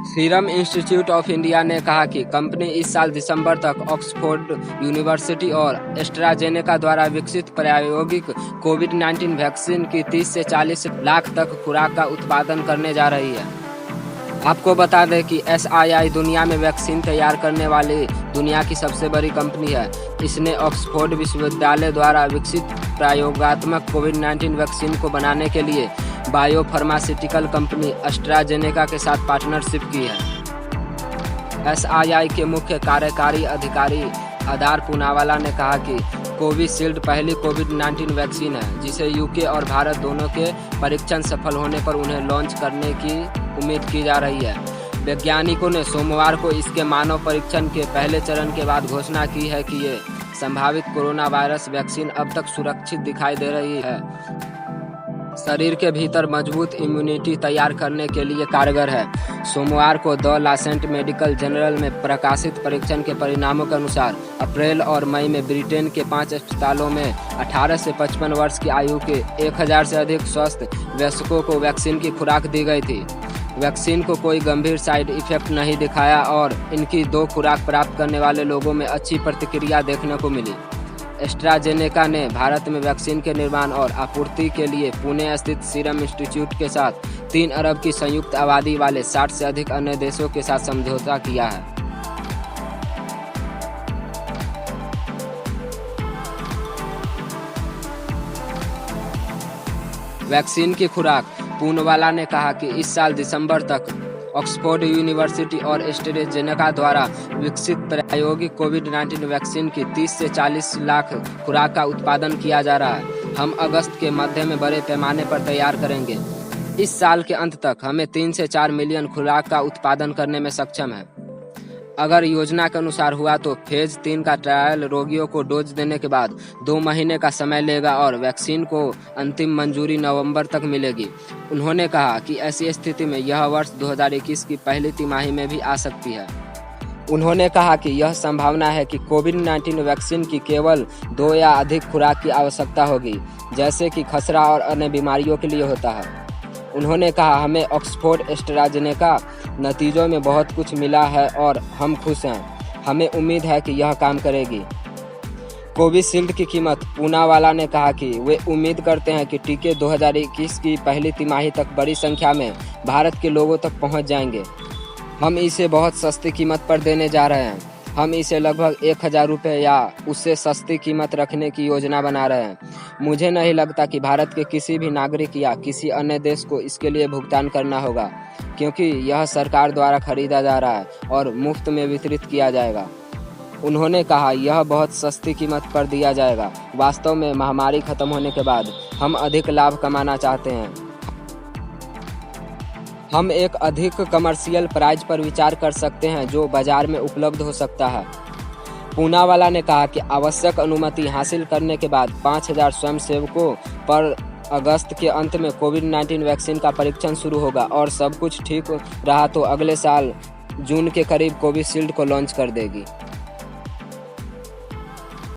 Serum institute of India ने कहा कि कंपनी इस साल दिसंबर तक ऑक्सफोर्ड यूनिवर्सिटी और एस्ट्राजेनेका द्वारा विकसित प्रायोगिक कोविड-19 वैक्सीन की 30 से 40 लाख तक खुराक का उत्पादन करने जा रही है। आपको बता दें कि SII दुनिया में वैक्सीन तैयार करने वाली दुनिया की सबसे बड़ी कंपनी है। इसने ऑक्सफोर्ड विश्वविद्यालय द्वारा विकसित प्रयोगात्मक कोविड-19 वैक्सीन को बनाने के लिए बायोफार्मास्यूटिकल कंपनी एस्ट्राजेनेका के साथ पार्टनरशिप की है। SII के मुख्य कार्यकारी अधिकारी आधार पूनावाला ने कहा कि कोविशील्ड पहली कोविड-19 वैक्सीन है जिसे UK और भारत दोनों के परीक्षण सफल होने पर उन्हें लॉन्च करने की उम्मीद की जा रही है। वैज्ञानिकों ने सोमवार को इसके मानव परीक्षण के पहले चरण के बाद घोषणा की है कि ये संभावित कोरोना वायरस वैक्सीन अब तक सुरक्षित दिखाई दे रही है, शरीर के भीतर मजबूत इम्यूनिटी तैयार करने के लिए कारगर है। सोमवार को द लांसेट मेडिकल जर्नल में प्रकाशित परीक्षण के परिणामों के अनुसार अप्रैल और मई में ब्रिटेन के 5 अस्पतालों में 18 से 55 वर्ष की आयु के 1000 से अधिक स्वस्थ वयस्कों को वैक्सीन की खुराक दी गई थी। वैक्सीन को कोई गंभीर साइड इफेक्ट नहीं दिखाया और इनकी 2 खुराक प्राप्त करने वाले लोगों में अच्छी प्रतिक्रिया देखने को मिली। एस्ट्राजेनेका ने भारत में वैक्सीन के निर्माण और आपूर्ति के लिए पुणे स्थित सीरम इंस्टीट्यूट के साथ 3 अरब की संयुक्त आबादी वाले 60 से अधिक अन्य देशों के साथ समझौता किया है। वैक्सीन की खुराक पूनावाला ने कहा कि इस साल दिसंबर तक ऑक्सफोर्ड यूनिवर्सिटी और एस्ट्राजेनेका द्वारा विकसित प्रायोगिक कोविड-19 वैक्सीन की 30 से 40 लाख खुराक का उत्पादन किया जा रहा है। हम अगस्त के मध्य में बड़े पैमाने पर तैयार करेंगे। इस साल के अंत तक हमें 3 से 4 मिलियन खुराक का उत्पादन करने में सक्षम है। अगर योजना के अनुसार हुआ तो फेज 3 का ट्रायल रोगियों को डोज देने के बाद 2 महीने का समय लेगा और वैक्सीन को अंतिम मंजूरी नवंबर तक मिलेगी। उन्होंने कहा कि ऐसी स्थिति में यह वर्ष 2021 की पहली तिमाही में भी आ सकती है। उन्होंने कहा कि यह संभावना है कि कोविड-19 वैक्सीन की केवल 2 या अधिक खुराक की आवश्यकता होगी, जैसे कि खसरा और अन्य बीमारियों के लिए होता है। उन्होंने कहा, हमें ऑक्सफोर्ड एस्ट्राजेनेका नतीजों में बहुत कुछ मिला है और हम खुश हैं। हमें उम्मीद है कि यह काम करेगी। कोविशील्ड की कीमत पूनावाला ने कहा कि वे उम्मीद करते हैं कि टीके 2021 की पहली तिमाही तक बड़ी संख्या में भारत के लोगों तक पहुंच जाएंगे। हम इसे बहुत सस्ती कीमत पर देने जा रहे हैं। हम इसे लगभग 1000 रुपये या उससे सस्ती कीमत रखने की योजना बना रहे हैं। मुझे नहीं लगता कि भारत के किसी भी नागरिक या किसी अन्य देश को इसके लिए भुगतान करना होगा, क्योंकि यह सरकार द्वारा खरीदा जा रहा है और मुफ्त में वितरित किया जाएगा। उन्होंने कहा, यह बहुत सस्ती कीमत पर दिया जाएगा। वास्तव में महामारी खत्म होने के बाद हम अधिक लाभ कमाना चाहते हैं। हम एक अधिक कमर्शियल प्राइस पर विचार कर सकते हैं जो बाजार में उपलब्ध हो सकता है। पूनावाला ने कहा कि आवश्यक अनुमति हासिल करने के बाद 5000 स्वयंसेवकों पर अगस्त के अंत में कोविड-19 वैक्सीन का परीक्षण शुरू होगा और सब कुछ ठीक रहा तो अगले साल जून के करीब कोविशील्ड को लॉन्च कर देगी।